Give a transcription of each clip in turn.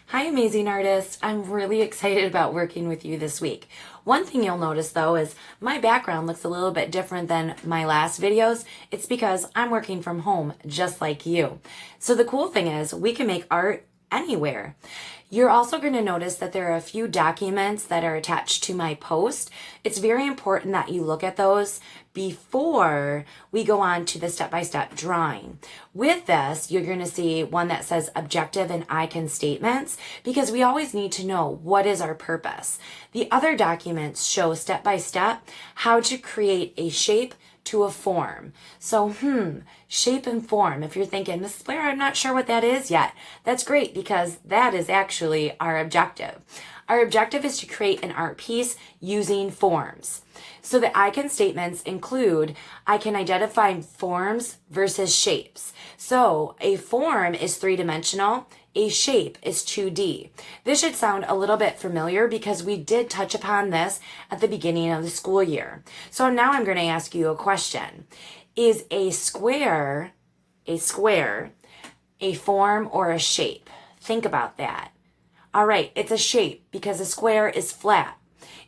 Hi, amazing artist. I'm really excited about working with you this week. One thing you'll notice though is my background looks a little bit different than my last videos. It's because I'm working from home just like you. So the cool thing is we can make art anywhere. You're also going to notice that there are a few documents that are attached to my post. It's very important that you look at those before we go on to the step-by-step drawing. With this, you're going to see one that says objective and icon statements because we always need to know what is our purpose. The other documents show step-by-step how to create a shape to a form. So, shape and form. If you're thinking, Mrs. Blair, I'm not sure what that is yet. That's great because that is actually our objective. Our objective is to create an art piece using forms. So the icon statements include, I can identify forms versus shapes. So a form is three-dimensional, a shape is 2D. This should sound a little bit familiar because we did touch upon this at the beginning of the school year. So now I'm going to ask you a question. Is a square a form or a shape? Think about that. All right, it's a shape because a square is flat.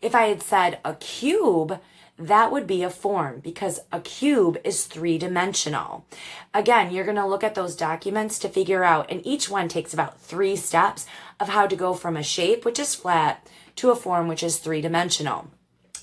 If I had said a cube, that would be a form because a cube is three-dimensional. Again, you're going to look at those documents to figure out, and each one takes about 3 steps of how to go from a shape, which is flat, to a form, which is three-dimensional.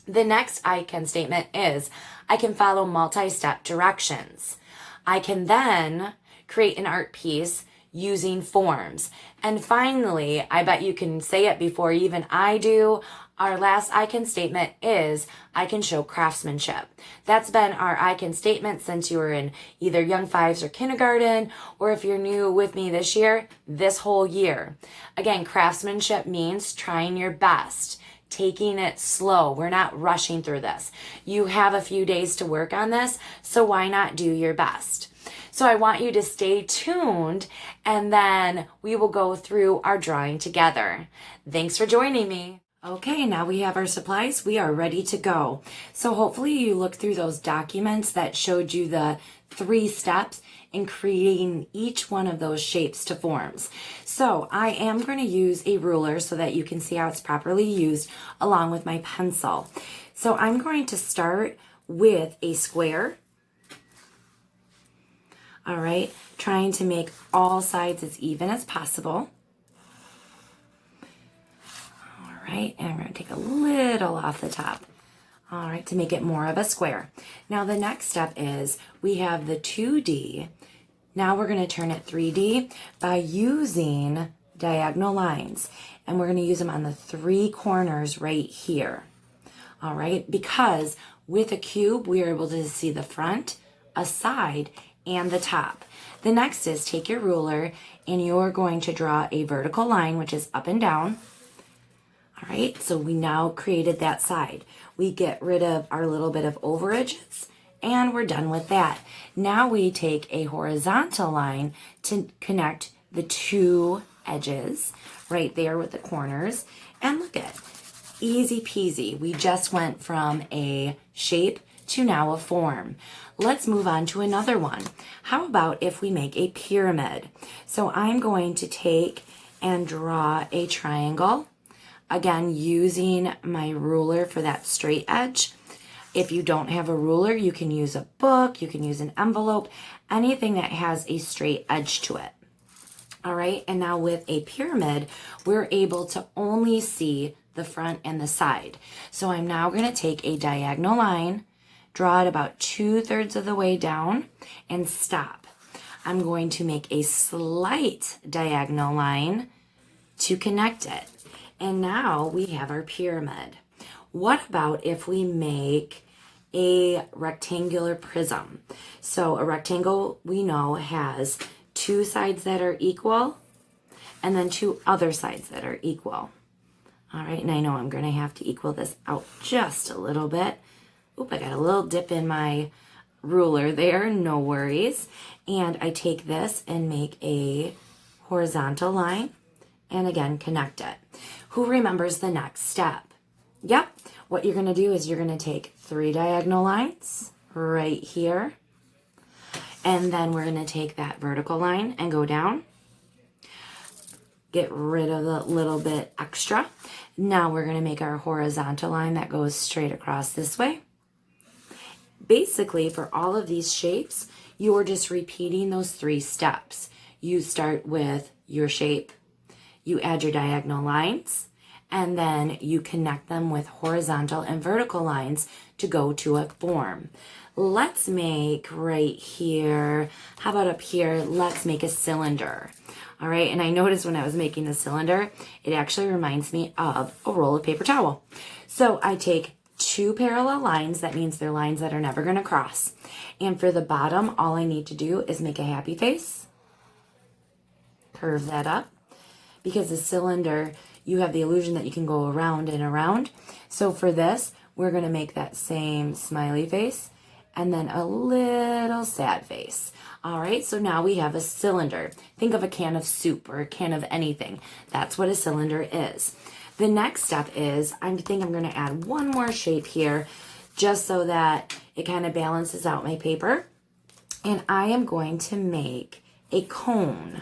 The next icon statement is, I can follow multi-step directions. I can then create an art piece using forms. And finally, I bet you can say it before even I do, our last icon statement is, I can show craftsmanship. That's been our icon statement since you were in either Young Fives or kindergarten, or if you're new with me this year, this whole year. Again, craftsmanship means trying your best, taking it slow. We're not rushing through this. You have a few days to work on this, so why not do your best? So I want you to stay tuned, and then we will go through our drawing together. Thanks for joining me. Okay, now we have our supplies. We are ready to go. So hopefully you looked through those documents that showed you the 3 steps in creating each one of those shapes to forms. So I am going to use a ruler so that you can see how it's properly used along with my pencil. So I'm going to start with a square. All right, trying to make all sides as even as possible. All right, and I'm going to take a little off the top. All right, to make it more of a square. Now the next step is we have the 2D. Now we're going to turn it 3D by using diagonal lines. And we're going to use them on the 3 corners right here. All right, because with a cube, we are able to see the front, a side, and the top. The next is take your ruler and you're going to draw a vertical line, which is up and down. All right, so we now created that side. We get rid of our little bit of overages and we're done with that. Now we take a horizontal line to connect the 2 edges right there with the corners. And look at it, easy peasy. We just went from a shape to now a form. Let's move on to another one. How about if we make a pyramid? So I'm going to take and draw a triangle. Again, using my ruler for that straight edge. If you don't have a ruler, you can use a book, you can use an envelope, anything that has a straight edge to it. All right, and now with a pyramid, we're able to only see the front and the side. So I'm now going to take a diagonal line, draw it about 2/3 of the way down, and stop. I'm going to make a slight diagonal line to connect it. And now we have our pyramid. What about if we make a rectangular prism? So a rectangle, we know, has 2 sides that are equal and then 2 other sides that are equal. All right, and I know I'm going to have to equal this out just a little bit. Oop, I got a little dip in my ruler there, no worries. And I take this and make a horizontal line and again connect it. Who remembers the next step? Yep, what you're going to do is you're going to take 3 diagonal lines right here. And then we're going to take that vertical line and go down. get rid of the little bit extra. Now we're going to make our horizontal line that goes straight across this way. Basically, for all of these shapes, you're just repeating those 3 steps. You start with your shape, you add your diagonal lines, and then you connect them with horizontal and vertical lines to go to a form. Let's make right here, how about up here, let's make a cylinder. All right, and I noticed when I was making the cylinder, it actually reminds me of a roll of paper towel. So I take 2 parallel lines, that means they're lines that are never gonna cross. And for the bottom, all I need to do is make a happy face, curve that up, because the cylinder, you have the illusion that you can go around and around. So for this, we're gonna make that same smiley face and then a little sad face. All right, so now we have a cylinder. Think of a can of soup or a can of anything. That's what a cylinder is. The next step is, I think I'm gonna add one more shape here just so that it kind of balances out my paper. And I am going to make a cone.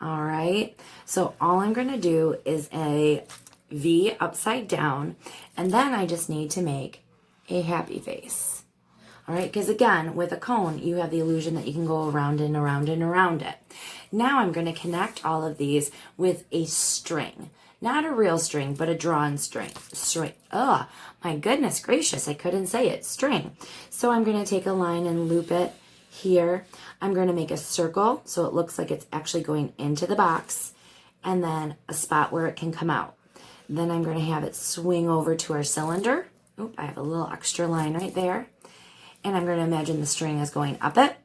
All right, so all I'm gonna do is a V upside down, and then I just need to make a happy face. All right, because again, with a cone, you have the illusion that you can go around and around and around it. Now I'm gonna connect all of these with a string. Not a real string, but a drawn string. Oh, my goodness gracious, I couldn't say it, string. So I'm gonna take a line and loop it here. I'm going to make a circle so it looks like it's actually going into the box, and then a spot where it can come out. Then I'm going to have it swing over to our cylinder. Oop, I have a little extra line right there. And I'm going to imagine the string is going up it,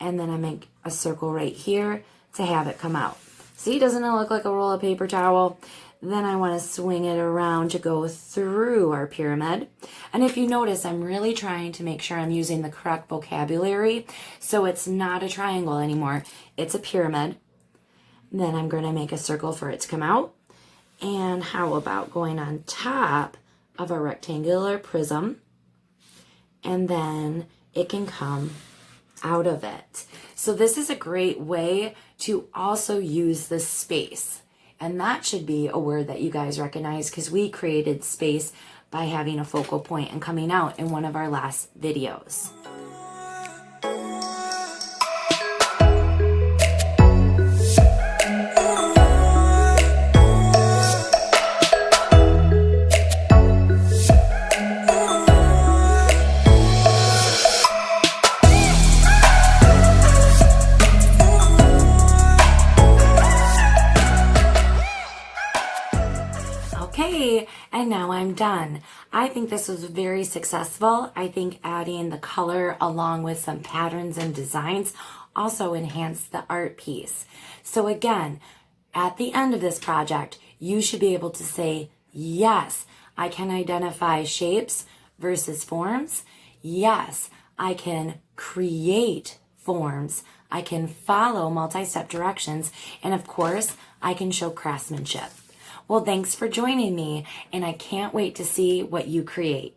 and then I make a circle right here to have it come out. See, doesn't it look like a roll of paper towel? Then I want to swing it around to go through our pyramid. And if you notice, I'm really trying to make sure I'm using the correct vocabulary. So it's not a triangle anymore. It's a pyramid. Then I'm going to make a circle for it to come out. And how about going on top of a rectangular prism? And then it can come out of it. So this is a great way to also use the space. And that should be a word that you guys recognize, because we created space by having a focal point and coming out in one of our last videos. Okay, and now I'm done. I think this was very successful. I think adding the color along with some patterns and designs also enhanced the art piece. So again, at the end of this project, you should be able to say, yes, I can identify shapes versus forms. Yes, I can create forms. I can follow multi-step directions. And of course, I can show craftsmanship. Well, thanks for joining me, and I can't wait to see what you create.